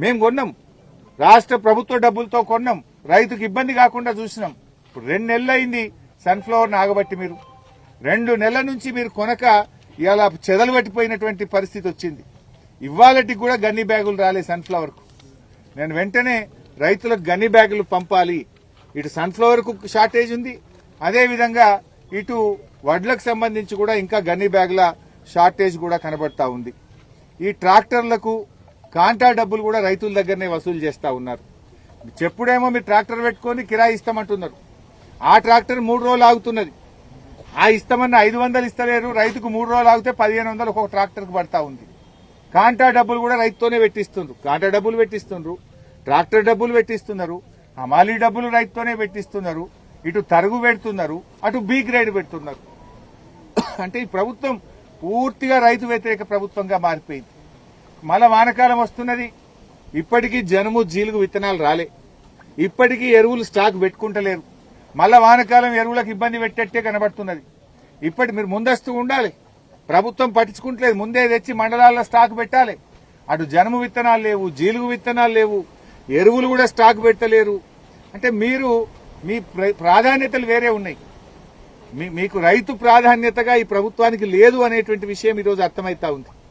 మేము కొన్నాం, రాష్ట్ర ప్రభుత్వ డబ్బులతో కొన్నాం, రైతుకు ఇబ్బంది కాకుండా చూసినాం. ఇప్పుడు 2 నెలలు అయింది సన్ఫ్లవర్ ఆగబట్టి. మీరు 2 నెలల నుంచి మీరు కొనక ఇలా చెదలు పట్టిపోయినటువంటి పరిస్థితి వచ్చింది. ఇవాళటికి కూడా గన్ని బ్యాగులు రాలే సన్ఫ్లవర్ కు. నేను వెంటనే రైతులకు గన్ని బ్యాగులు పంపాలి. ఇటు సన్ఫ్లవర్ కు షార్టేజ్ ఉంది, అదేవిధంగా ఇటు వడ్లకు సంబంధించి కూడా ఇంకా గన్ని బ్యాగుల షార్టేజ్ కూడా కనబడతా ఉంది. ఈ ట్రాక్టర్లకు కాంటా డబ్బులు కూడా రైతుల దగ్గరనే వసూలు చేస్తా ఉన్నారు. చెప్పుడేమో మీరు ట్రాక్టర్ పెట్టుకుని కిరాయి ఇస్తామంటున్నారు. ఆ ట్రాక్టర్ 3 రోజులు ఆగుతున్నది. ఆ ఇస్తామన్న 500 ఇస్తలేరు. రైతుకు 3 రోజులు ఆగితే 1500 ఒక్కొక్క ట్రాక్టర్ కు పడతా ఉంది. కాంటా డబ్బులు కూడా రైతుతోనే పెట్టిస్తుండ్రు. కాంటా డబ్బులు పెట్టిస్తుండ్రు, ట్రాక్టర్ డబ్బులు పెట్టిస్తున్నారు, హమాలీ డబ్బులు రైతుతోనే పెట్టిస్తున్నారు. ఇటు తరుగు పెడుతున్నారు, అటు బి గ్రేడ్ పెడుతున్నారు. అంటే ఈ ప్రభుత్వం పూర్తిగా రైతు వ్యతిరేక ప్రభుత్వంగా మారిపోయింది. మళ్ళా వానకాలం వస్తున్నది, ఇప్పటికీ జనుము జీలుగు విత్తనాలు రాలే, ఇప్పటికీ ఎరువులు స్టాక్ పెట్టుకుంటలేరు. మళ్ళా వానకాలం ఎరువులకు ఇబ్బంది పెట్టేట్టే కనబడుతున్నది. ఇప్పటి మీరు ముందస్తు ఉండాలి, ప్రభుత్వం పట్టించుకుంటలేదు. ముందే తెచ్చి మండలాల్లో స్టాక్ పెట్టాలి. అటు జనుము విత్తనాలు లేవు, జీలుగు విత్తనాలు లేవు, ఎరువులు కూడా స్టాక్ పెట్టలేరు. అంటే మీరు మీ ప్రాధాన్యతలు వేరే ఉన్నాయి. మీకు రైతు ప్రాధాన్యతగా ఈ ప్రభుత్వానికి లేదు అనేటువంటి విషయం ఈరోజు అర్థమైతా ఉంది.